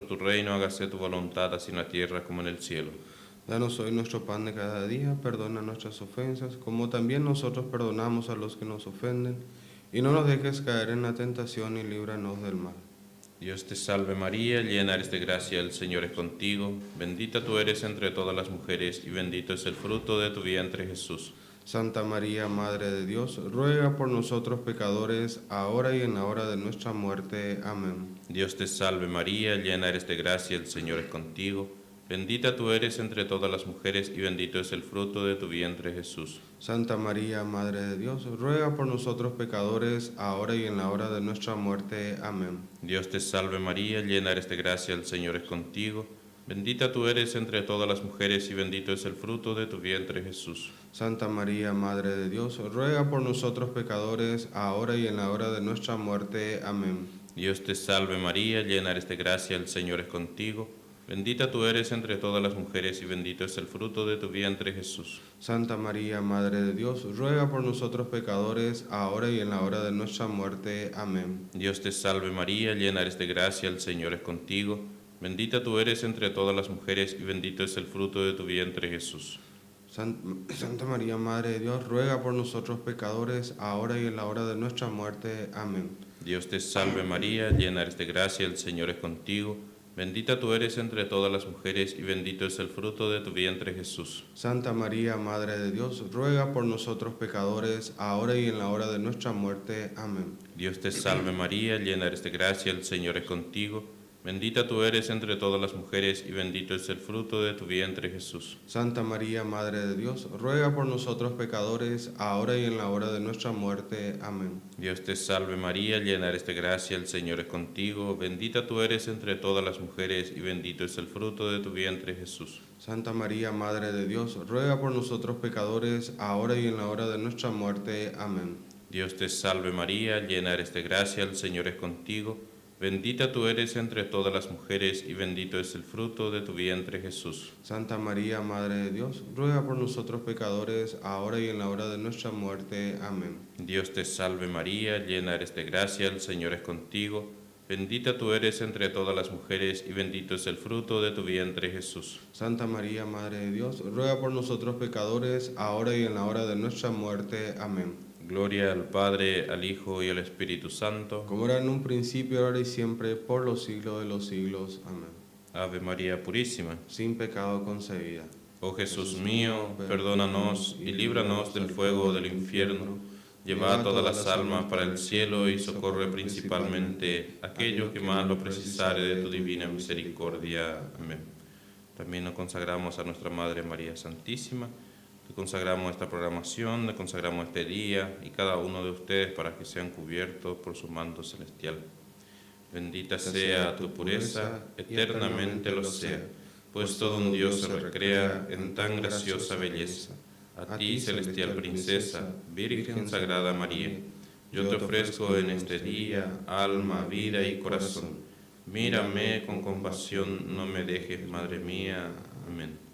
tu reino, hágase tu voluntad, así en la tierra como en el cielo. Danos hoy nuestro pan de cada día, perdona nuestras ofensas, como también nosotros perdonamos a los que nos ofenden, y no nos dejes caer en la tentación y líbranos del mal. Dios te salve María, llena eres de gracia, el Señor es contigo, bendita tú eres entre todas las mujeres, y bendito es el fruto de tu vientre Jesús. Santa María, Madre de Dios, ruega por nosotros pecadores, ahora y en la hora de nuestra muerte. Amén. Dios te salve María, llena eres de gracia, el Señor es contigo, bendita tú eres entre todas las mujeres, y bendito es el fruto de tu vientre Jesús. Santa María, Madre de Dios, ruega por nosotros pecadores, ahora y en la hora de nuestra muerte. Amén. Dios te salve María, llena eres de gracia, el Señor es contigo, bendita tú eres entre todas las mujeres, y bendito es el fruto de tu vientre Jesús. Santa María, Madre de Dios, ruega por nosotros pecadores, ahora y en la hora de nuestra muerte. Amén. Dios te salve María, llena eres de gracia, el Señor es contigo, bendita tú eres entre todas las mujeres, y bendito es el fruto de tu vientre Jesús. Santa María, Madre de Dios, ruega por nosotros pecadores, ahora y en la hora de nuestra muerte. Amén. Dios te salve María, llena eres de gracia, el Señor es contigo, bendita tú eres entre todas las mujeres, y bendito es el fruto de tu vientre Jesús. Santa María, Madre de Dios, ruega por nosotros pecadores, ahora y en la hora de nuestra muerte. Amén. Dios te salve María, llena eres de gracia, el Señor es contigo, bendita tú eres entre todas las mujeres, y bendito es el fruto de tu vientre Jesús. Santa María, Madre de Dios, ruega por nosotros pecadores, ahora y en la hora de nuestra muerte. Amén. Dios te salve María, llena eres de gracia, el Señor es contigo, bendita tú eres entre todas las mujeres, y bendito es el fruto de tu vientre Jesús. Santa María, Madre de Dios, ruega por nosotros pecadores, ahora y en la hora de nuestra muerte. Amén. Dios te salve María, llena eres de gracia, el Señor es contigo, bendita tú eres entre todas las mujeres, y bendito es el fruto de tu vientre Jesús. Santa María, Madre de Dios, ruega por nosotros pecadores, ahora y en la hora de nuestra muerte. Amén. Dios te salve María, llena eres de gracia, el Señor es contigo, bendita tú eres entre todas las mujeres, y bendito es el fruto de tu vientre Jesús. Santa María, Madre de Dios, ruega por nosotros pecadores, ahora y en la hora de nuestra muerte. Amén. Dios te salve María, llena eres de gracia, el Señor es contigo, bendita tú eres entre todas las mujeres, y bendito es el fruto de tu vientre Jesús. Santa María, Madre de Dios, ruega por nosotros pecadores, ahora y en la hora de nuestra muerte. Amén. Gloria al Padre, al Hijo y al Espíritu Santo. Como era en un principio, ahora y siempre, por los siglos de los siglos. Amén. Ave María Purísima. Sin pecado concebida. Oh Jesús mío, perdónanos y líbranos del fuego del infierno. Lleva todas las almas para el cielo y socorre principalmente a aquellos que más lo precisare de tu divina misericordia. Amén. También nos consagramos a nuestra Madre María Santísima. Le consagramos esta programación, le consagramos este día y cada uno de ustedes para que sean cubiertos por su manto celestial. Bendita sea tu pureza, eternamente lo sea, pues todo un Dios se recrea en tan graciosa belleza. A ti, celestial princesa, Virgen Sagrada María, yo te ofrezco en este día alma, vida y corazón. Mírame con compasión, no me dejes, Madre mía. Amén.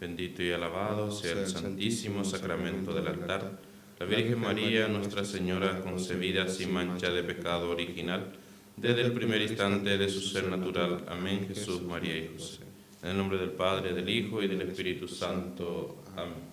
Bendito y alabado sea el santísimo sacramento del altar, la Virgen María, Nuestra Señora, concebida sin mancha de pecado original, desde el primer instante de su ser natural. Amén. Jesús, María y José. En el nombre del Padre, del Hijo y del Espíritu Santo. Amén.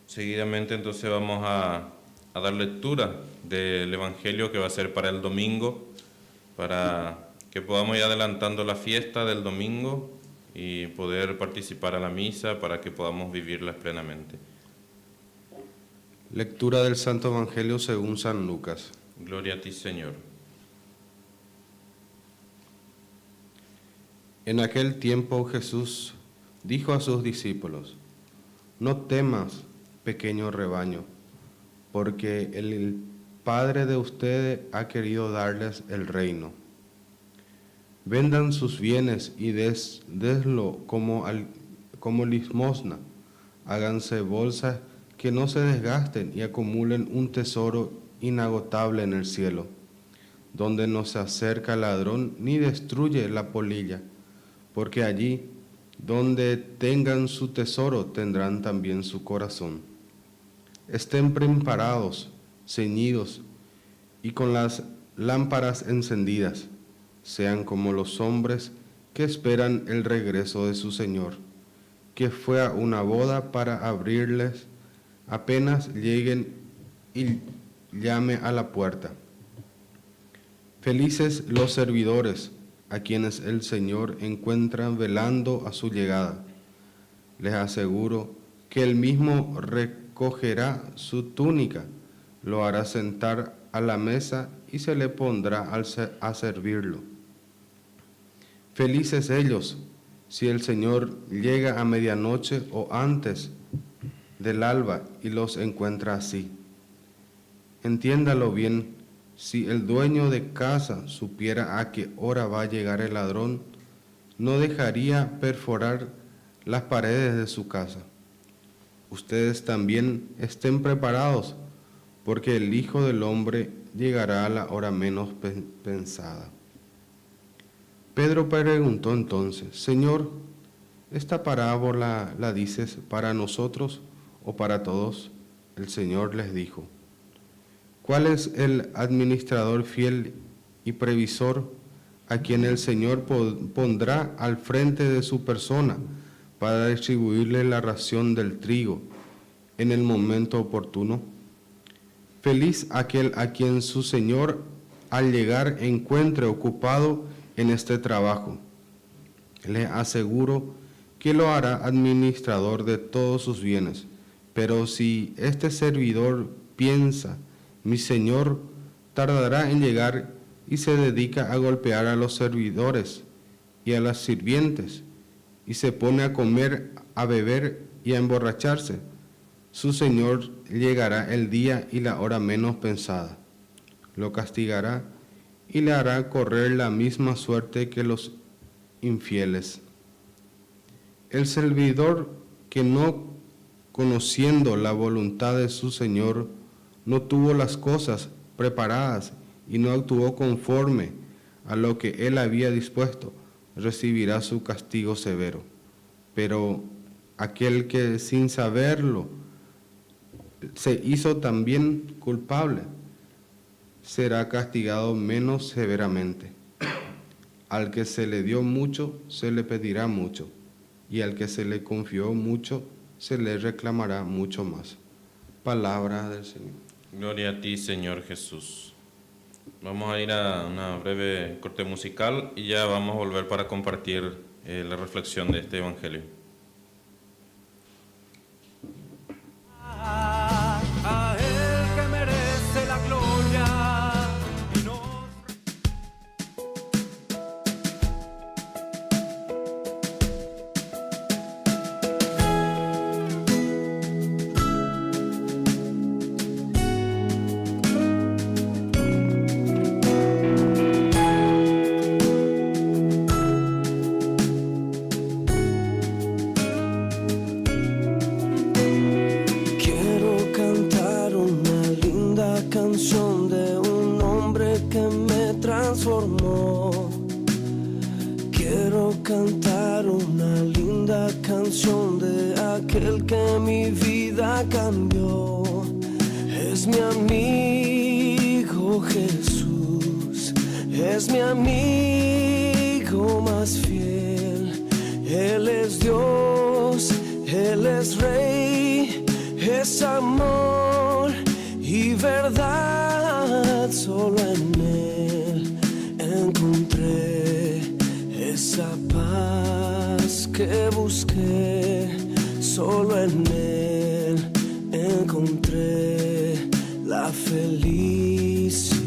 Seguidamente entonces vamos a dar lectura del Evangelio que va a ser para el domingo, para que podamos ir adelantando la fiesta del domingo y poder participar a la misa para que podamos vivirla plenamente. Lectura del Santo Evangelio según San Lucas. Gloria a ti, Señor. En aquel tiempo Jesús dijo a sus discípulos: No temas, pequeño rebaño, porque el Padre de ustedes ha querido darles el reino. Vendan sus bienes y deslo como limosna. Háganse bolsas que no se desgasten y acumulen un tesoro inagotable en el cielo, donde no se acerca el ladrón ni destruye la polilla, porque allí donde tengan su tesoro tendrán también su corazón. estén preparados, ceñidos y con las lámparas encendidas. Sean como los hombres que esperan el regreso de su Señor, que fue a una boda para abrirles apenas lleguen y llame a la puerta. Felices los servidores a quienes el Señor encuentra velando a su llegada. Les aseguro que Él mismo recogerá su túnica, lo hará sentar a la mesa y se le pondrá a servirlo. Felices ellos si el Señor llega a medianoche o antes del alba y los encuentra así. Entiéndalo bien, si el dueño de casa supiera a qué hora va a llegar el ladrón, no dejaría perforar las paredes de su casa. Ustedes también estén preparados, porque el Hijo del Hombre llegará a la hora menos pensada. Pedro preguntó entonces: Señor, ¿esta parábola la dices para nosotros o para todos? El Señor les dijo: ¿cuál es el administrador fiel y previsor a quien el Señor pondrá al frente de su persona para distribuirle la ración del trigo en el momento oportuno? Feliz aquel a quien su Señor al llegar encuentre ocupado en este trabajo. Le aseguro que lo hará administrador de todos sus bienes. Pero si este servidor piensa: mi Señor tardará en llegar, y se dedica a golpear a los servidores y a las sirvientes, y se pone a comer, a beber y a emborracharse, su Señor llegará el día y la hora menos pensada, lo castigará y le hará correr la misma suerte que los infieles. El servidor que no conociendo la voluntad de su Señor, no tuvo las cosas preparadas y no actuó conforme a lo que él había dispuesto, recibirá su castigo severo. Pero aquel que sin saberlo se hizo también culpable, será castigado menos severamente. Al que se le dio mucho, se le pedirá mucho, y al que se le confió mucho, se le reclamará mucho más. Palabra del Señor. Gloria a ti, Señor Jesús. Vamos a ir a una breve corte musical y ya vamos a volver para compartir la reflexión de este Evangelio. A Él que merece la gloria y nos... canción de un hombre que me transformó. Quiero cantar una linda canción de aquel que mi vida cambió. Es mi amigo Jesús, es mi amigo más fiel. Él es Dios, Él es Rey, es amor y verdad. Solo en Él encontré esa paz que busqué. Solo en Él encontré la felicidad.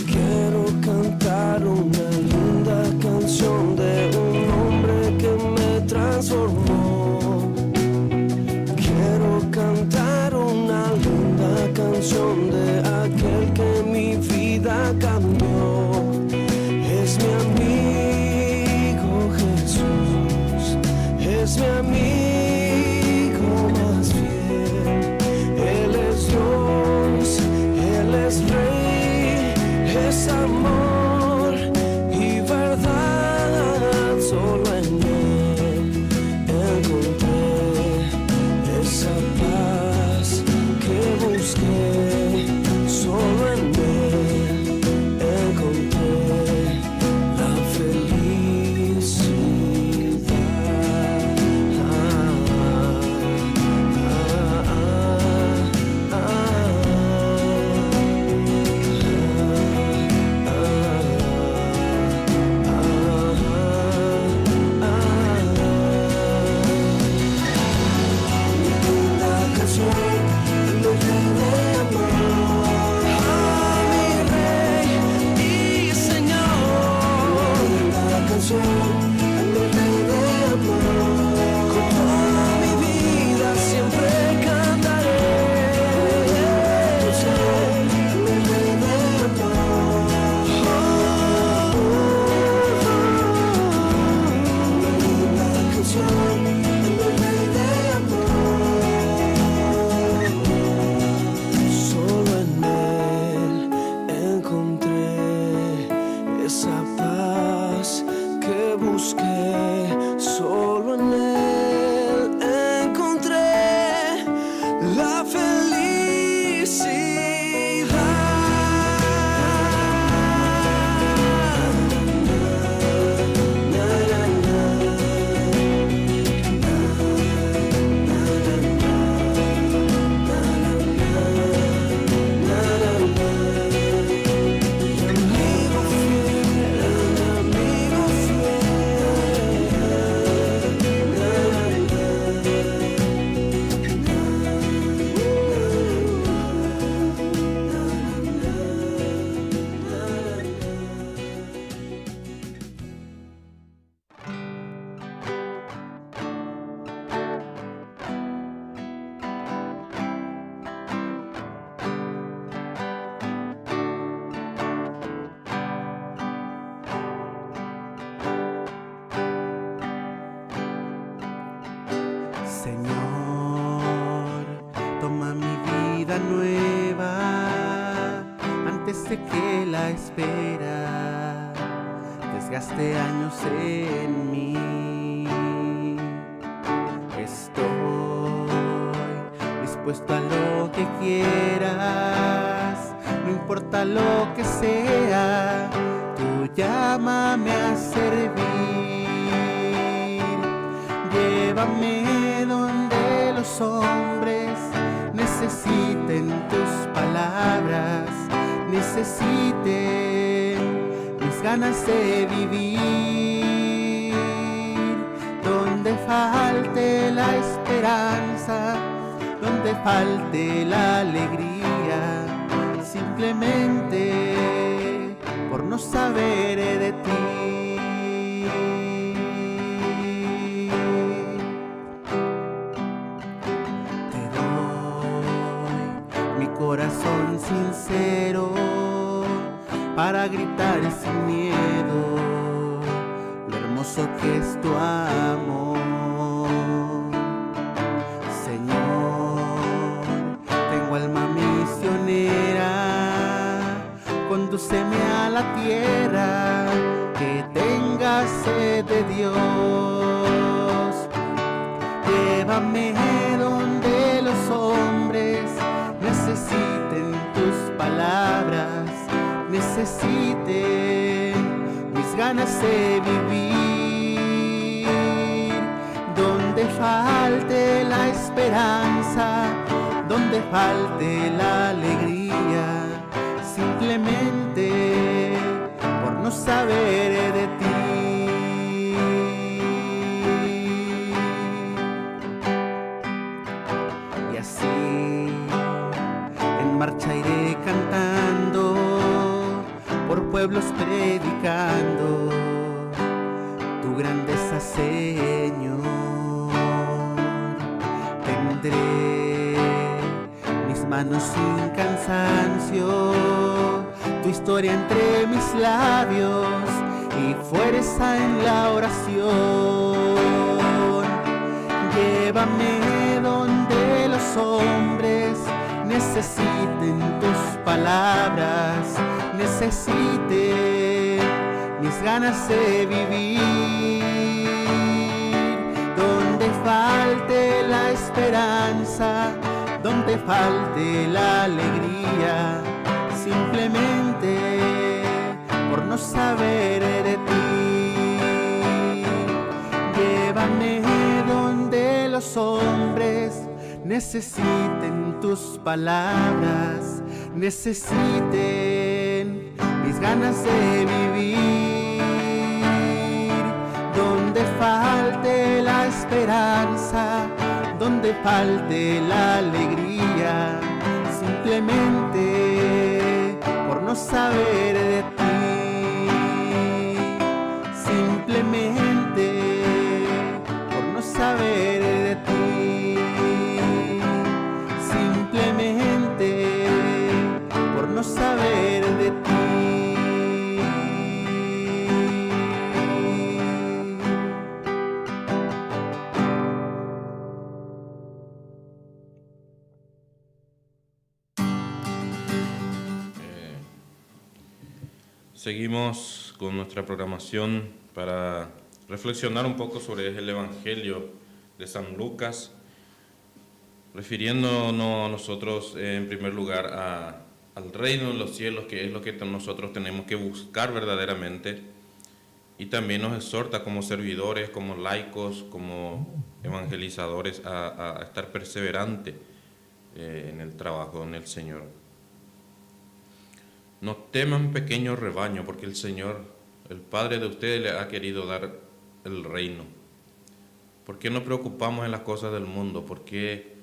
Quiero cantar una linda canción de un hombre que me transformó. Señor, toma mi vida nueva antes de que la espera desgaste años en mí. Estoy dispuesto a lo que quieras, no importa lo que sea, tú llámame a servir. Llévame donde los hombres necesiten tus palabras, necesiten mis ganas de vivir. Donde falte la esperanza, donde falte la alegría, simplemente por no saber de ti. Corazón sincero para gritar sin miedo lo hermoso que es tu amor. Señor, tengo alma misionera, condúceme a la tierra que tenga sed de Dios. Llévame donde los hombres necesiten tus palabras, necesiten mis ganas de vivir. Donde falte la esperanza, donde falte la alegría, simplemente por no saber de ti. Y así en marcha iré cantando, por pueblos predicando tu grandeza, Señor. Tendré mis manos sin cansancio, tu historia entre mis labios y fuerza en la oración. Llévame donde los hombres necesiten tus palabras, necesiten mis ganas de vivir. Donde falte la esperanza, donde falte la alegría, simplemente por no saber de ti. Llévame donde los hombres necesiten tus palabras, necesiten mis ganas de vivir. Donde falte la esperanza, donde falte la alegría, simplemente por no saber de ti, simplemente por no saber de ti, simplemente por no saber de ti. Seguimos con nuestra programación para reflexionar un poco sobre el Evangelio de San Lucas, refiriéndonos nosotros en primer lugar al reino de los cielos, que es lo que nosotros tenemos que buscar verdaderamente, y también nos exhorta como servidores, como laicos, como evangelizadores a estar perseverante en el trabajo en el Señor. No teman, pequeño rebaño, porque el Señor, el Padre de ustedes, le ha querido dar el reino. ¿Por qué nos preocupamos en las cosas del mundo? ¿Por qué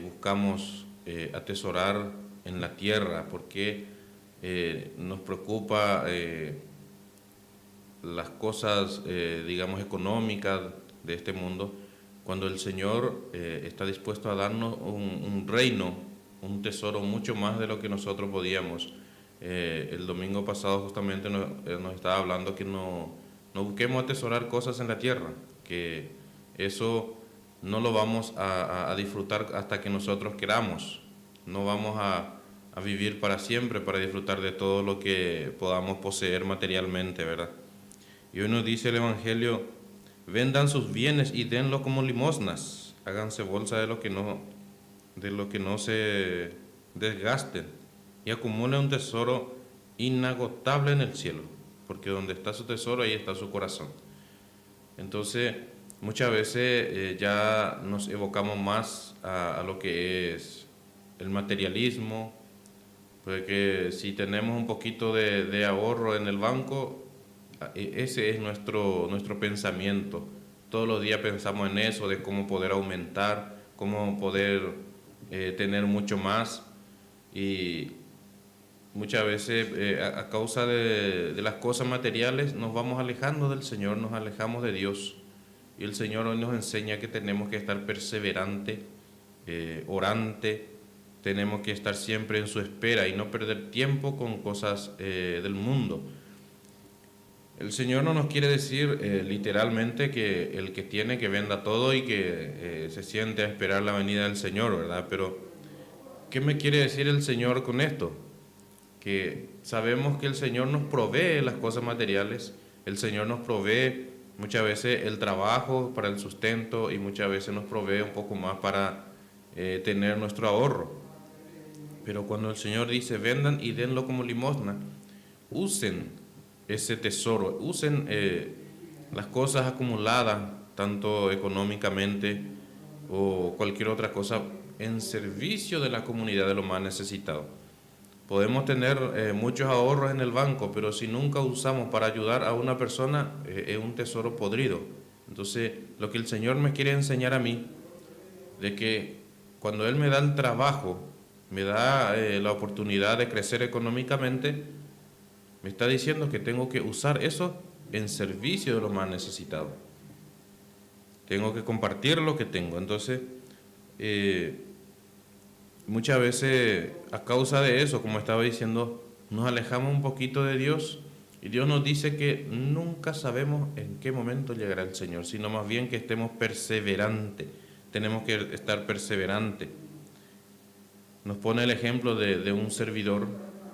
buscamos atesorar en la tierra? ¿Por qué nos preocupa las cosas, digamos, económicas de este mundo, cuando el Señor está dispuesto a darnos un reino, un tesoro mucho más de lo que nosotros podíamos? El domingo pasado justamente nos estaba hablando que no busquemos atesorar cosas en la tierra, que eso no lo vamos a disfrutar hasta que nosotros queramos. No vamos a vivir para siempre, para disfrutar de todo lo que podamos poseer materialmente, ¿verdad? Y hoy nos dice el Evangelio: vendan sus bienes y denlo como limosnas, háganse bolsa de lo que no se desgasten, y acumulen un tesoro inagotable en el cielo, porque donde está su tesoro, ahí está su corazón. Entonces, muchas veces ya nos evocamos más a lo que es el materialismo, porque si tenemos un poquito de ahorro en el banco, ese es nuestro pensamiento. Todos los días pensamos en eso, de cómo poder aumentar, cómo poder tener mucho más, y muchas veces a causa de las cosas materiales nos vamos alejando del Señor, nos alejamos de Dios. Y el Señor hoy nos enseña que tenemos que estar perseverante, orante, tenemos que estar siempre en su espera y no perder tiempo con cosas del mundo. El Señor no nos quiere decir literalmente que el que tiene que venda todo y que se siente a esperar la venida del Señor, ¿verdad? Pero, ¿qué me quiere decir el Señor con esto? Que sabemos que el Señor nos provee las cosas materiales, el Señor nos provee muchas veces el trabajo para el sustento, y muchas veces nos provee un poco más para tener nuestro ahorro. Pero cuando el Señor dice vendan y denlo como limosna, usen ese tesoro, usen las cosas acumuladas, tanto económicamente o cualquier otra cosa, en servicio de la comunidad de los más necesitados. Podemos tener muchos ahorros en el banco, pero si nunca usamos para ayudar a una persona, es un tesoro podrido. Entonces, lo que el Señor me quiere enseñar a mí, de que cuando Él me da el trabajo, me da la oportunidad de crecer económicamente, me está diciendo que tengo que usar eso en servicio de los más necesitados. Tengo que compartir lo que tengo. Entonces, muchas veces a causa de eso, como estaba diciendo, nos alejamos un poquito de Dios, y Dios nos dice que nunca sabemos en qué momento llegará el Señor, sino más bien que estemos perseverantes. Tenemos que estar perseverantes. Nos pone el ejemplo de un servidor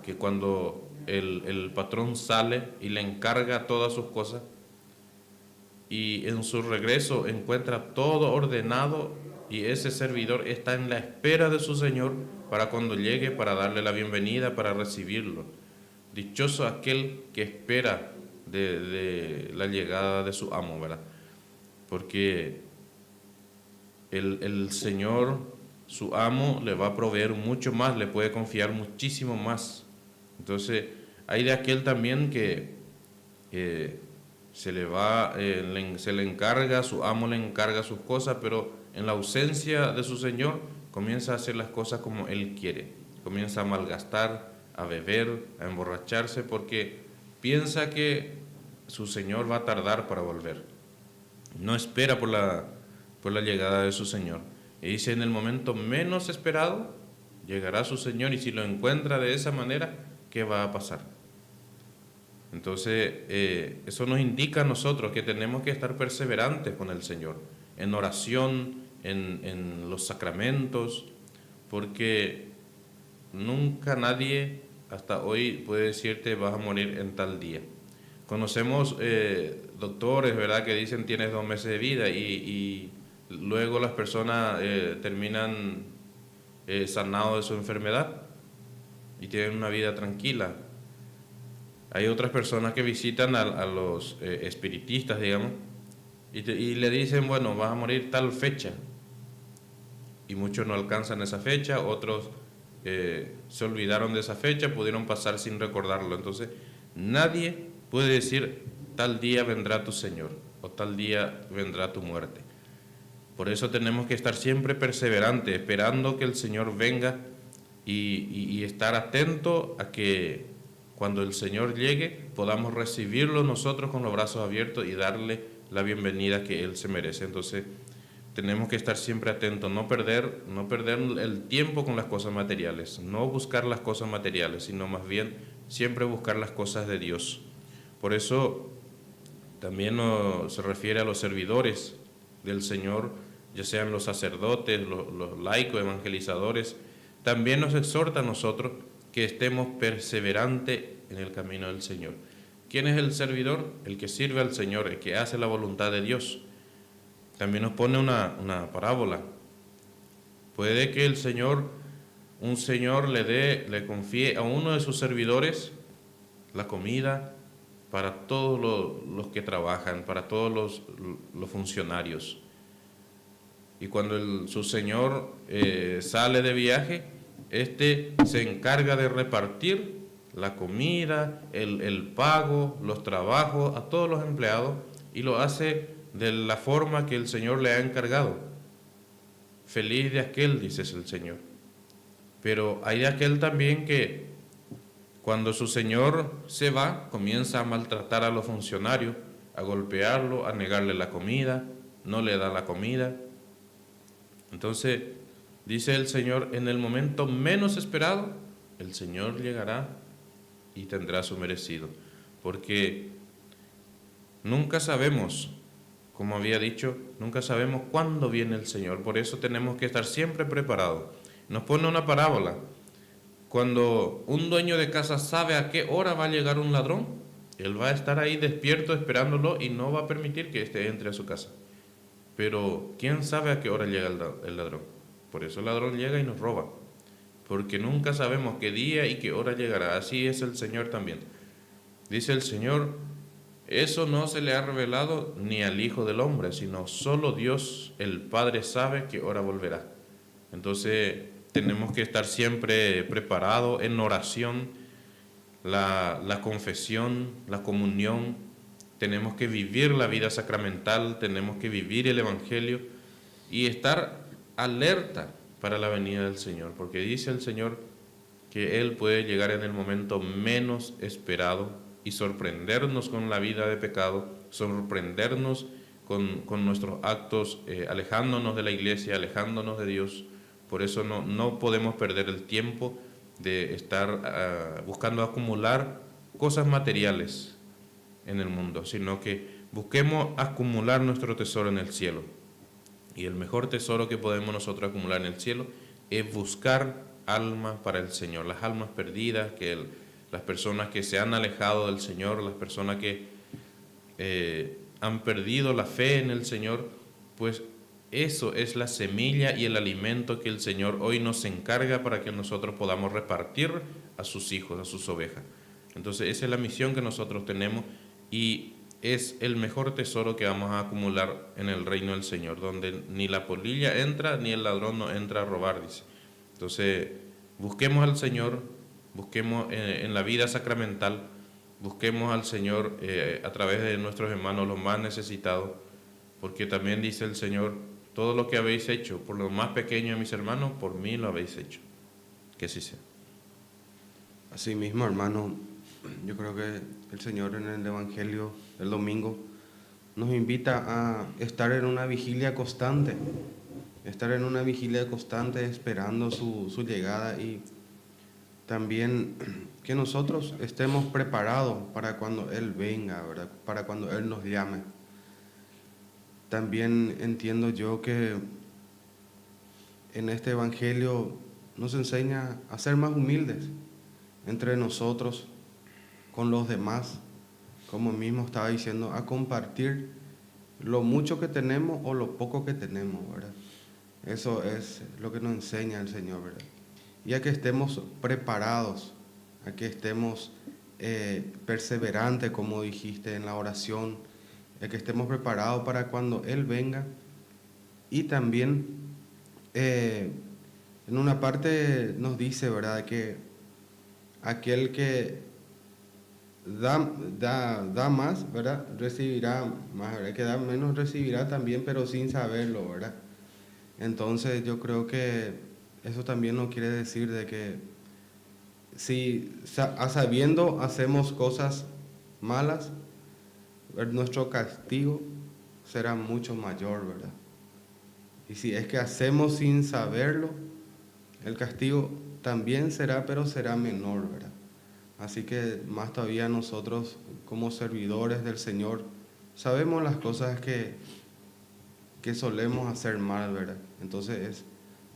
que cuando el patrón sale y le encarga todas sus cosas, y en su regreso encuentra todo ordenado, y ese servidor está en la espera de su Señor para cuando llegue, para darle la bienvenida, para recibirlo. Dichoso aquel que espera de la llegada de su amo, ¿verdad? Porque el Señor, su amo, le va a proveer mucho más, le puede confiar muchísimo más. Entonces, hay de aquel también que se le encarga, su amo le encarga sus cosas, pero en la ausencia de su Señor comienza a hacer las cosas como Él quiere, comienza a malgastar, a beber, a emborracharse, porque piensa que su Señor va a tardar para volver. No espera por la llegada de su Señor. Y dice, en el momento menos esperado llegará su Señor, y si lo encuentra de esa manera, ¿qué va a pasar? Entonces, eso nos indica a nosotros que tenemos que estar perseverantes con el Señor, en oración, en los sacramentos, porque nunca nadie hasta hoy puede decirte vas a morir en tal día. Conocemos doctores, ¿verdad?, que dicen tienes 2 meses de vida, y luego las personas terminan sanados de su enfermedad y tienen una vida tranquila. Hay otras personas que visitan a los espiritistas, digamos, y le dicen, bueno, vas a morir tal fecha, y muchos no alcanzan esa fecha, otros se olvidaron de esa fecha, pudieron pasar sin recordarlo. Entonces, nadie puede decir tal día vendrá tu Señor o tal día vendrá tu muerte. Por eso tenemos que estar siempre perseverantes, esperando que el Señor venga, y estar atentos a que cuando el Señor llegue podamos recibirlo nosotros con los brazos abiertos y darle la bienvenida que Él se merece. Entonces tenemos que estar siempre atentos, no perder el tiempo con las cosas materiales, no buscar las cosas materiales, sino más bien siempre buscar las cosas de Dios. Por eso también se refiere a los servidores del Señor, ya sean los sacerdotes, los laicos, evangelizadores, también nos exhorta a nosotros que estemos perseverantes en el camino del Señor. ¿Quién es el servidor? El que sirve al Señor, el que hace la voluntad de Dios. También nos pone una parábola. Puede que un señor le confíe a uno de sus servidores la comida para todos los que trabajan, para todos los funcionarios. Y cuando su señor sale de viaje, se encarga de repartir la comida, el pago, los trabajos a todos los empleados, y lo hace de la forma que el Señor le ha encargado. Feliz de aquel, dice el Señor. Pero hay de aquel también que cuando su Señor se va, comienza a maltratar a los funcionarios, a golpearlo, a negarle la comida, no le da la comida. Entonces, dice el Señor, en el momento menos esperado, el Señor llegará y tendrá su merecido. Porque nunca sabemos, como había dicho, nunca sabemos cuándo viene el Señor. Por eso tenemos que estar siempre preparados. Nos pone una parábola. Cuando un dueño de casa sabe a qué hora va a llegar un ladrón, él va a estar ahí despierto esperándolo y no va a permitir que éste entre a su casa. Pero ¿quién sabe a qué hora llega el ladrón? Por eso el ladrón llega y nos roba. Porque nunca sabemos qué día y qué hora llegará. Así es el Señor también. Dice el Señor, eso no se le ha revelado ni al Hijo del Hombre, sino solo Dios, el Padre, sabe qué hora volverá. Entonces tenemos que estar siempre preparados en oración, la confesión, la comunión. Tenemos que vivir la vida sacramental, tenemos que vivir el Evangelio y estar alerta para la venida del Señor, porque dice el Señor que Él puede llegar en el momento menos esperado y sorprendernos con la vida de pecado, sorprendernos con nuestros actos, alejándonos de la iglesia, alejándonos de Dios. Por eso no podemos perder el tiempo de estar buscando acumular cosas materiales en el mundo, sino que busquemos acumular nuestro tesoro en el cielo. Y el mejor tesoro que podemos nosotros acumular en el cielo es buscar almas para el Señor, las almas perdidas, las personas que se han alejado del Señor, las personas que han perdido la fe en el Señor, pues eso es la semilla y el alimento que el Señor hoy nos encarga para que nosotros podamos repartir a sus hijos, a sus ovejas. Entonces esa es la misión que nosotros tenemos y es el mejor tesoro que vamos a acumular en el reino del Señor, donde ni la polilla entra ni el ladrón no entra a robar, dice. Entonces busquemos al Señor, busquemos en la vida sacramental, busquemos al Señor a través de nuestros hermanos los más necesitados, porque también dice el Señor, todo lo que habéis hecho por lo más pequeño de mis hermanos, por mí lo habéis hecho. Que así sea. Así mismo, hermano, yo creo que el Señor en el Evangelio del domingo nos invita a estar en una vigilia constante, esperando su llegada, y también que nosotros estemos preparados para cuando Él venga, ¿verdad? Para cuando Él nos llame. También entiendo yo que en este Evangelio nos enseña a ser más humildes entre nosotros, con los demás, como mismo estaba diciendo, a compartir lo mucho que tenemos o lo poco que tenemos, ¿verdad? Eso es lo que nos enseña el Señor, ¿verdad? Y a que estemos preparados, a que estemos perseverantes, como dijiste en la oración, a que estemos preparados para cuando Él venga. Y también en una parte nos dice, ¿verdad?, que aquel que da más, ¿verdad?, recibirá más, ¿verdad? El que da menos recibirá también, pero sin saberlo, ¿verdad? Entonces yo creo que eso también nos quiere decir de que si a sabiendo hacemos cosas malas, nuestro castigo será mucho mayor, ¿verdad? Y si es que hacemos sin saberlo, el castigo también será, pero será menor, ¿verdad? Así que más todavía nosotros, como servidores del Señor, sabemos las cosas que que solemos hacer mal, ¿verdad? Entonces es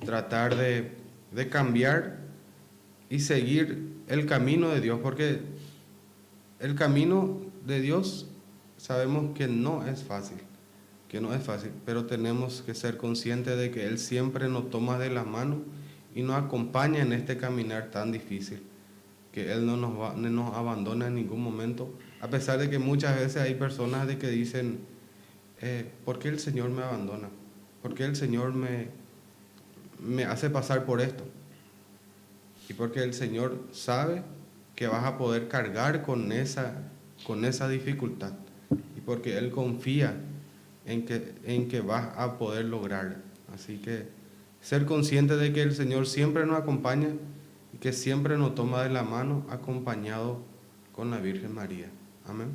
tratar de cambiar y seguir el camino de Dios, porque el camino de Dios sabemos que no es fácil, pero tenemos que ser conscientes de que Él siempre nos toma de la mano y nos acompaña en este caminar tan difícil, que Él no nos abandona en ningún momento, a pesar de que muchas veces hay personas de que dicen, ¿por qué el Señor me abandona? ¿Por qué el Señor me hace pasar por esto? Y porque el Señor sabe que vas a poder cargar con esa dificultad, y porque Él confía en que vas a poder lograrla. Así que ser consciente de que el Señor siempre nos acompaña y que siempre nos toma de la mano, acompañado con la Virgen María. Amén.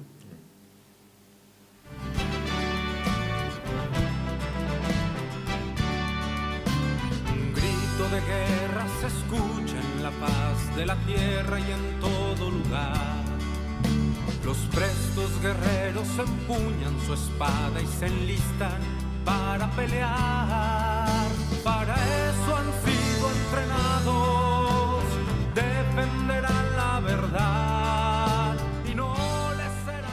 Un grito de guerra se escucha en la faz de la tierra y en todo lugar. Los prestos guerreros empuñan su espada y se enlistan para pelear. Para eso han sido entrenados, defenderán la verdad y no les será.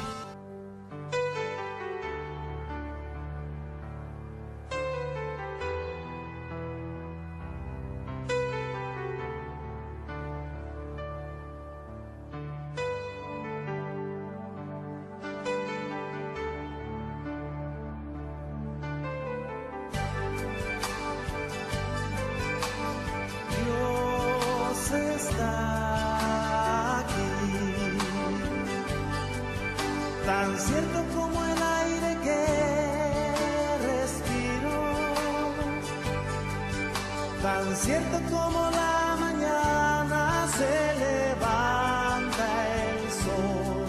Está aquí, tan cierto como el aire que respiro, tan cierto como la mañana se levanta el sol,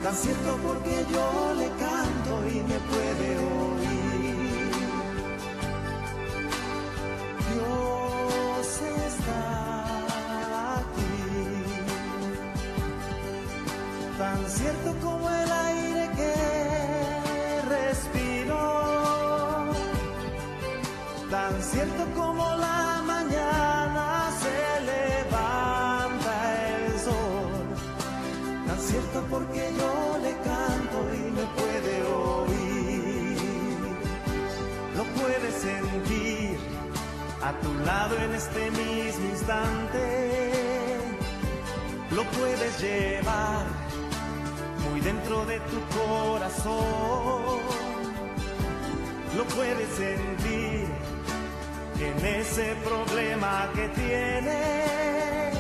tan cierto porque yo le canto y me puede oír. Dios está tan cierto como el aire que respiro, tan cierto como la mañana se levanta el sol, tan cierto porque yo le canto y me puede oír. Lo puedes sentir a tu lado en este mismo instante, lo puedes llevar muy dentro de tu corazón, lo puedes sentir en ese problema que tienes.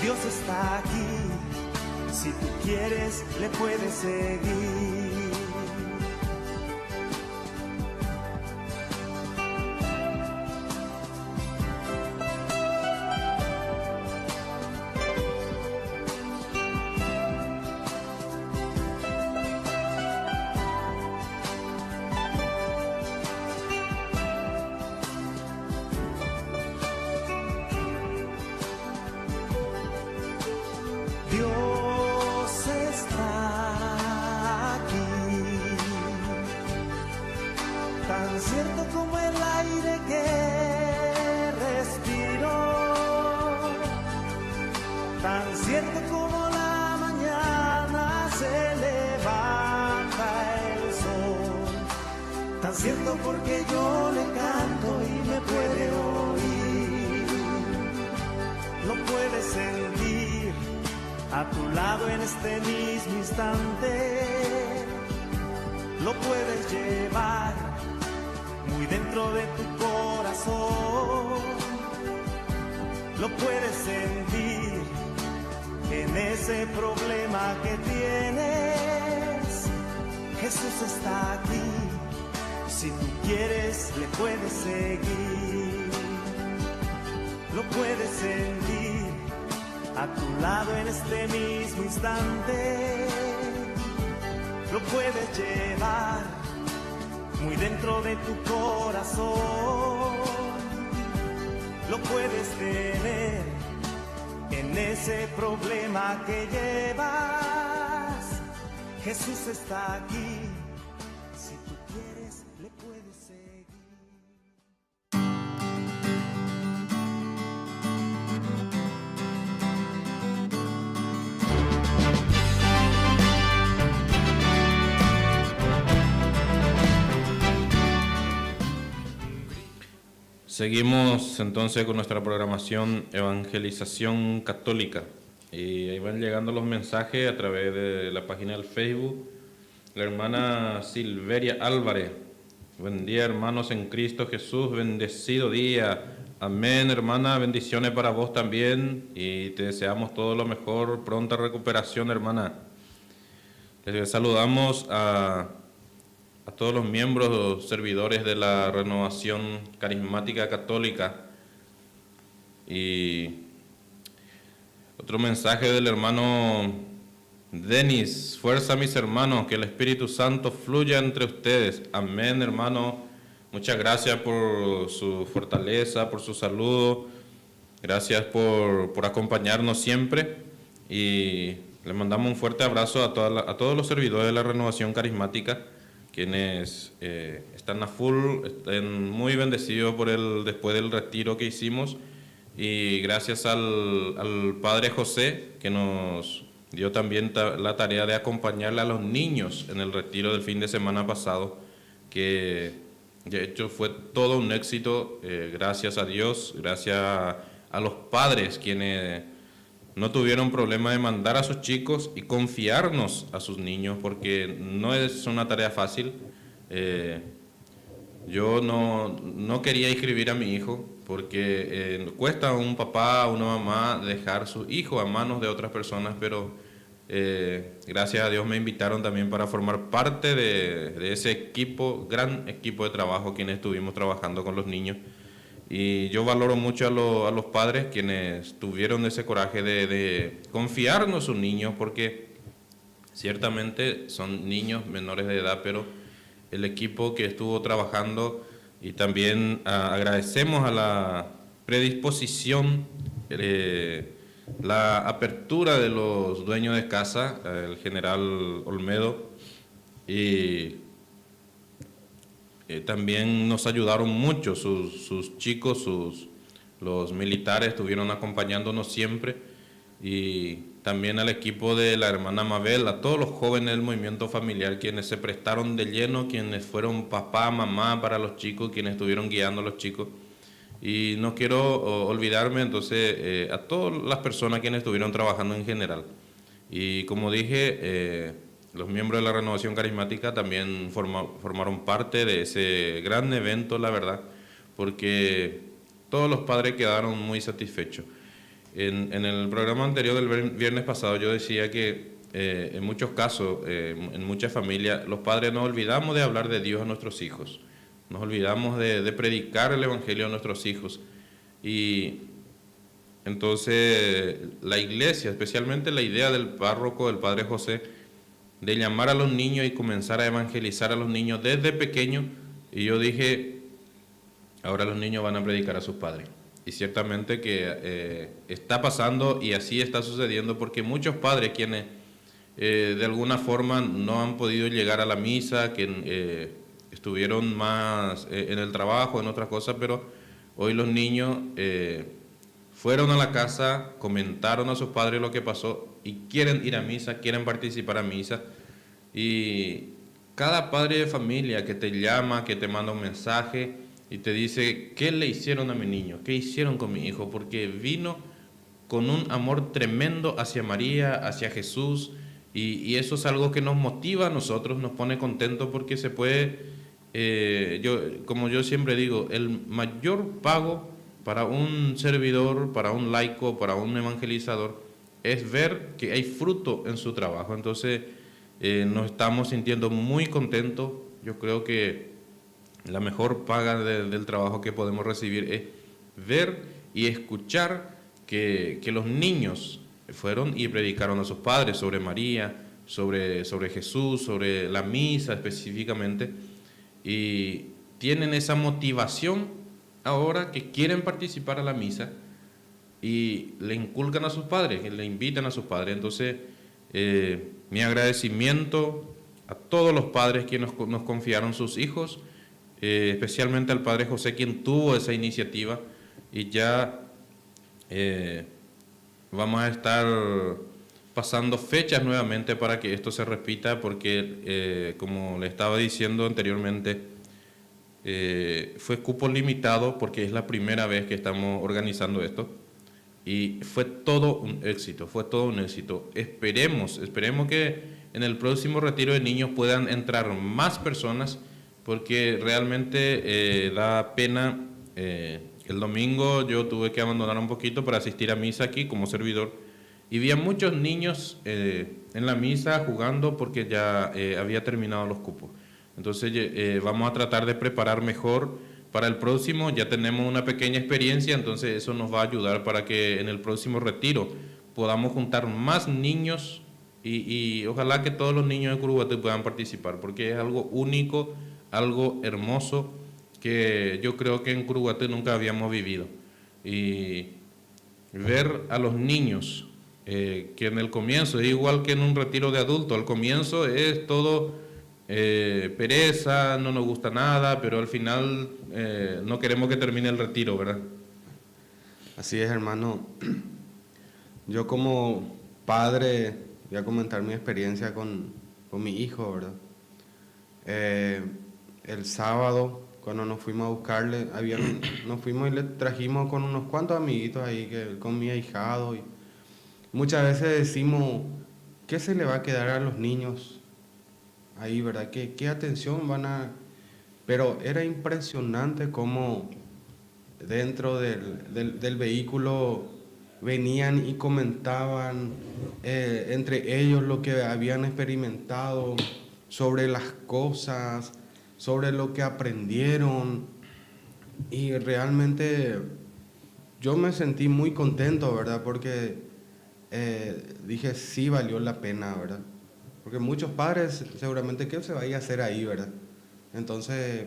Dios está aquí, si tú quieres le puedes seguir. Dios está aquí, tan cierto como el aire que respiro, tan cierto como la mañana se levanta el sol, tan cierto porque yo le canto y me puede oír. Lo puedes sentir a tu lado en este mismo instante, lo puedes llevar muy dentro de tu corazón, lo puedes sentir en ese problema que tienes. Jesús está aquí, si tú quieres le puedes seguir, lo puedes sentir a tu lado en este mismo instante, lo puedes llevar muy dentro de tu corazón, lo puedes tener en ese problema que llevas. Jesús está aquí, si tú quieres le puedes Seguimos entonces con nuestra programación Evangelización Católica. Y ahí van llegando los mensajes a través de la página del Facebook. La hermana Silveria Álvarez. Buen día, hermanos en Cristo Jesús. Bendecido día. Amén, hermana. Bendiciones para vos también. Y te deseamos todo lo mejor. Pronta recuperación, hermana. Les saludamos a todos los miembros, servidores de la Renovación Carismática Católica. Y otro mensaje del hermano Denis: fuerza, mis hermanos, que el Espíritu Santo fluya entre ustedes. Amén, hermano. Muchas gracias por su fortaleza, por su saludo. Gracias por acompañarnos siempre. Y le mandamos un fuerte abrazo a todos los servidores de la Renovación Carismática, quienes están a full, están muy bendecidos después del retiro que hicimos. Y gracias al Padre José, que nos dio también la tarea de acompañarle a los niños en el retiro del fin de semana pasado, que de hecho fue todo un éxito, gracias a Dios, gracias a los padres, quienes no tuvieron problema de mandar a sus chicos y confiarnos a sus niños, porque no es una tarea fácil. Yo no quería inscribir a mi hijo, porque cuesta a un papá, a una mamá dejar su hijo a manos de otras personas, pero gracias a Dios me invitaron también para formar parte de ese equipo, gran equipo de trabajo, quienes estuvimos trabajando con los niños. Y yo valoro mucho a los padres, quienes tuvieron ese coraje de confiarnos a sus niños, porque ciertamente son niños menores de edad, pero el equipo que estuvo trabajando, y también agradecemos a la predisposición, la apertura de los dueños de casa, el general Olmedo, y también nos ayudaron mucho sus chicos, los militares estuvieron acompañándonos siempre, y también al equipo de la hermana Mabel, a todos los jóvenes del movimiento familiar, quienes se prestaron de lleno, quienes fueron papá, mamá para los chicos, quienes estuvieron guiando a los chicos. Y no quiero olvidarme entonces a todas las personas quienes estuvieron trabajando en general. Y como dije, los miembros de la Renovación Carismática también formaron parte de ese gran evento, la verdad, porque todos los padres quedaron muy satisfechos. En el programa anterior del viernes pasado yo decía que en muchos casos, en muchas familias, los padres nos olvidamos de hablar de Dios a nuestros hijos, nos olvidamos de predicar el Evangelio a nuestros hijos. Y entonces la iglesia, especialmente la idea del párroco, del Padre José, de llamar a los niños y comenzar a evangelizar a los niños desde pequeños, y yo dije, ahora los niños van a predicar a sus padres. Y ciertamente que está pasando y así está sucediendo, porque muchos padres quienes de alguna forma no han podido llegar a la misa, que estuvieron más en el trabajo, en otras cosas, pero hoy los niños fueron a la casa, comentaron a sus padres lo que pasó y quieren ir a misa, quieren participar a misa. Y cada padre de familia que te llama, que te manda un mensaje y te dice, ¿qué le hicieron a mi niño? ¿Qué hicieron con mi hijo? Porque vino con un amor tremendo hacia María, hacia Jesús, y eso es algo que nos motiva a nosotros, nos pone contentos, porque se puede, como yo siempre digo, el mayor pago para un servidor, para un laico, para un evangelizador, es ver que hay fruto en su trabajo. Entonces nos estamos sintiendo muy contentos. Yo creo que la mejor paga del trabajo que podemos recibir es ver y escuchar que los niños fueron y predicaron a sus padres sobre María, sobre Jesús, sobre la misa específicamente, y tienen esa motivación ahora que quieren participar a la misa y le inculcan a sus padres, le invitan a sus padres. Entonces, mi agradecimiento a todos los padres que nos confiaron sus hijos, especialmente al Padre José, quien tuvo esa iniciativa, y ya vamos a estar pasando fechas nuevamente para que esto se repita, porque como le estaba diciendo anteriormente, Fue cupo limitado porque es la primera vez que estamos organizando esto y fue todo un éxito, fue todo un éxito. Esperemos que en el próximo retiro de niños puedan entrar más personas porque realmente da pena. El domingo yo tuve que abandonar un poquito para asistir a misa aquí como servidor y vi a muchos niños en la misa jugando porque ya había terminado los cupos. Entonces vamos a tratar de preparar mejor para el próximo. Ya tenemos una pequeña experiencia, entonces eso nos va a ayudar para que en el próximo retiro podamos juntar más niños y ojalá que todos los niños de Curuguaté puedan participar, porque es algo único, algo hermoso que yo creo que en Curuguaté nunca habíamos vivido. Y ver a los niños, que en el comienzo es igual que en un retiro de adultos, al comienzo es todo pereza, no nos gusta nada, pero al final no queremos que termine el retiro, ¿verdad? Así es, hermano. Yo como padre voy a comentar mi experiencia con mi hijo, ¿verdad? El sábado, cuando nos fuimos a buscarle, nos fuimos y le trajimos con unos cuantos amiguitos ahí, con mi ahijado. Y muchas veces decimos, ¿qué se le va a quedar a los niños ahí, verdad? ¿Qué atención van a...? Pero era impresionante cómo dentro del vehículo venían y comentaban entre ellos lo que habían experimentado, sobre las cosas, sobre lo que aprendieron, y realmente yo me sentí muy contento, ¿verdad? Porque dije, sí valió la pena, ¿verdad? Porque muchos padres seguramente, ¿qué se vaya a hacer ahí, verdad? Entonces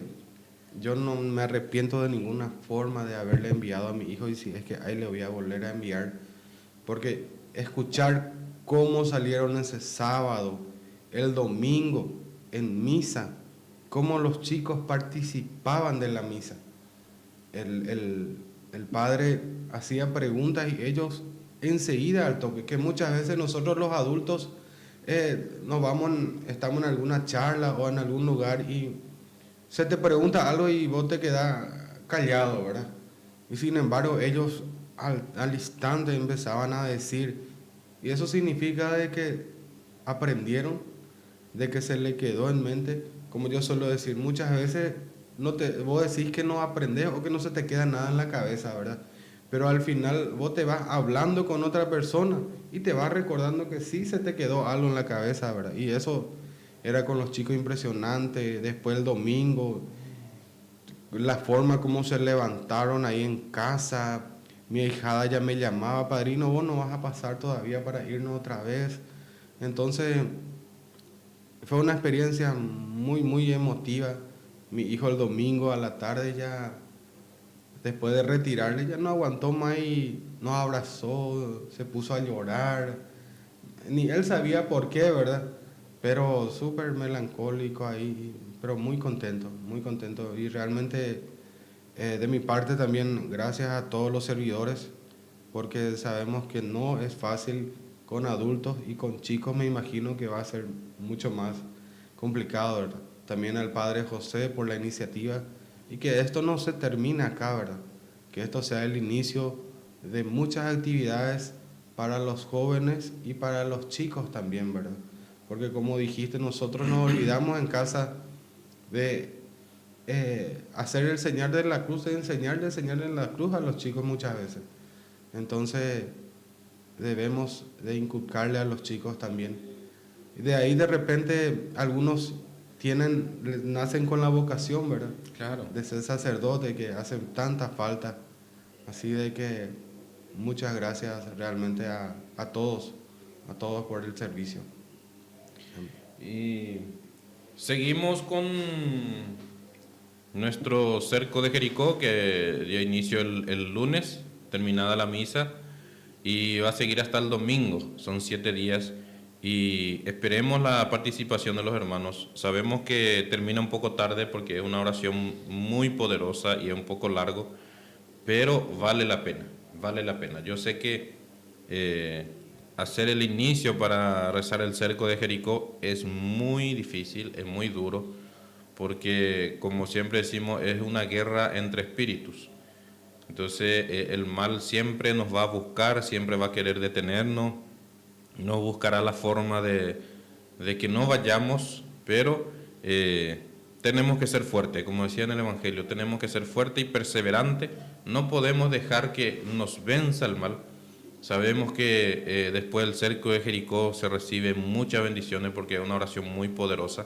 yo no me arrepiento de ninguna forma de haberle enviado a mi hijo, y si es que ahí le voy a volver a enviar, porque escuchar cómo salieron ese sábado, el domingo en misa, cómo los chicos participaban de la misa. El padre hacía preguntas y ellos enseguida al toque, que muchas veces nosotros los adultos estamos en alguna charla o en algún lugar y se te pregunta algo y vos te quedas callado, ¿verdad? Y sin embargo ellos al instante empezaban a decir, y eso significa de que aprendieron, de que se le quedó en mente. Como yo suelo decir, muchas veces vos decís que no aprendes o que no se te queda nada en la cabeza, ¿verdad? Pero al final vos te vas hablando con otra persona y te vas recordando que sí se te quedó algo en la cabeza, ¿verdad? Y eso era con los chicos impresionante. Después el domingo, la forma como se levantaron ahí en casa. Mi ahijada ya me llamaba, padrino, vos no vas a pasar todavía para irnos otra vez. Entonces fue una experiencia muy, muy emotiva. Mi hijo el domingo a la tarde ya, después de retirarle, ya no aguantó más y nos abrazó, se puso a llorar. Ni él sabía por qué, ¿verdad? Pero súper melancólico ahí, pero muy contento, muy contento. Y realmente, de mi parte también, gracias a todos los servidores, porque sabemos que no es fácil con adultos, y con chicos me imagino que va a ser mucho más complicado, ¿verdad? También al padre José por la iniciativa, y que esto no se termine acá, ¿verdad? Que esto sea el inicio de muchas actividades para los jóvenes y para los chicos también, ¿verdad? Porque como dijiste, nosotros nos olvidamos en casa de hacer el señal de la cruz, de enseñarle la cruz a los chicos muchas veces. Entonces debemos de inculcarle a los chicos también. De ahí de repente algunos nacen con la vocación, ¿verdad? Claro. De ser sacerdote, que hacen tanta falta. Así de que muchas gracias realmente a todos por el servicio. Y seguimos con nuestro cerco de Jericó, que dio inicio el lunes, terminada la misa, y va a seguir hasta el domingo. Son 7 días y esperemos la participación de los hermanos. Sabemos que termina un poco tarde porque es una oración muy poderosa y es un poco largo, pero vale la pena, vale la pena. Yo sé que hacer el inicio para rezar el cerco de Jericó es muy difícil, es muy duro, porque como siempre decimos, es una guerra entre espíritus. Entonces el mal siempre nos va a buscar, siempre va a querer detenernos, no buscará la forma de que no vayamos, pero tenemos que ser fuertes, como decía en el Evangelio, tenemos que ser fuertes y perseverantes, no podemos dejar que nos venza el mal. Sabemos que después del cerco de Jericó se reciben muchas bendiciones porque es una oración muy poderosa.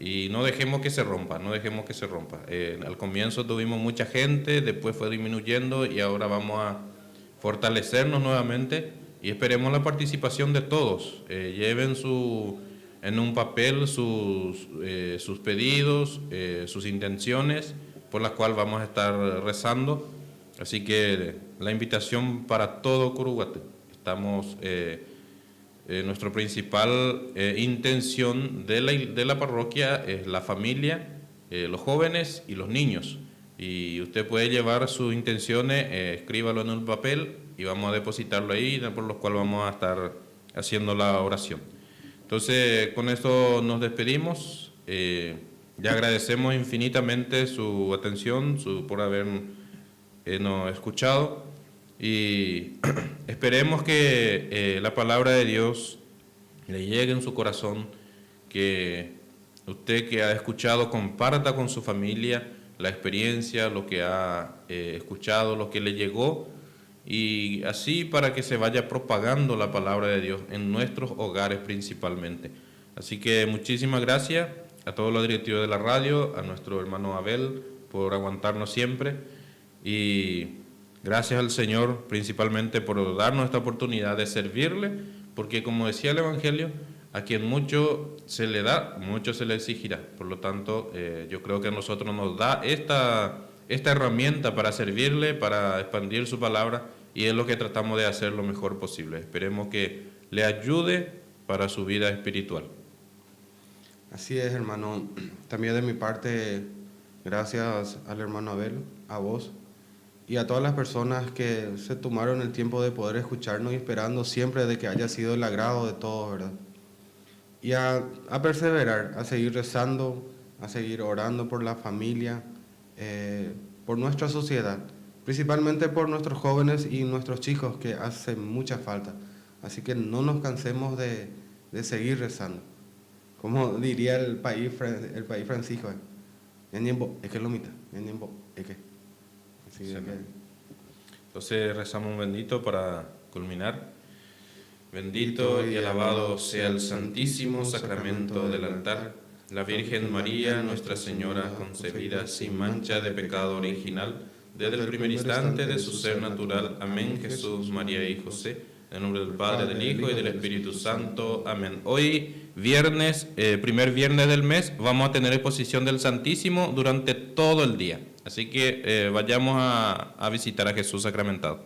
Y no dejemos que se rompa, no dejemos que se rompa. Al comienzo tuvimos mucha gente, después fue disminuyendo y ahora vamos a fortalecernos nuevamente y esperemos la participación de todos. Lleven en un papel sus pedidos, sus intenciones por las cuales vamos a estar rezando. Así que la invitación para todo Curuguaté. Estamos... nuestra principal intención de la parroquia es la familia, los jóvenes y los niños. Y usted puede llevar sus intenciones, escríbalo en un papel y vamos a depositarlo ahí, por lo cual vamos a estar haciendo la oración. Entonces, con esto nos despedimos. Ya agradecemos infinitamente su atención, por habernos escuchado. Y esperemos que la palabra de Dios le llegue en su corazón, que usted que ha escuchado comparta con su familia la experiencia, lo que ha escuchado, lo que le llegó, y así para que se vaya propagando la palabra de Dios en nuestros hogares principalmente. Así que muchísimas gracias a todos los directivos de la radio, a nuestro hermano Abel por aguantarnos siempre, y gracias al Señor principalmente por darnos esta oportunidad de servirle, porque como decía el Evangelio, a quien mucho se le da, mucho se le exigirá. Por lo tanto, yo creo que a nosotros nos da esta herramienta para servirle, para expandir su palabra, y es lo que tratamos de hacer lo mejor posible. Esperemos que le ayude para su vida espiritual. Así es, hermano. También de mi parte, gracias al hermano Abel, a vos, y a todas las personas que se tomaron el tiempo de poder escucharnos y esperando siempre de que haya sido el agrado de todos, ¿verdad? Y a perseverar, a seguir rezando, a seguir orando por la familia, por nuestra sociedad, principalmente por nuestros jóvenes y nuestros chicos que hacen mucha falta. Así que no nos cansemos de seguir rezando. Como diría el país Francisco, es que lo mita, es que. Sí. Entonces rezamos un bendito para culminar. Bendito y alabado sea el santísimo sacramento del altar, la Virgen María, Nuestra Señora, concebida sin mancha de pecado original, desde el primer instante de su ser natural. Amén. Jesús, María y José, en nombre del Padre, del Hijo y del Espíritu Santo. Amén. Hoy, viernes, primer viernes del mes, vamos a tener exposición del Santísimo durante todo el día. Así que vayamos a visitar a Jesús sacramentado.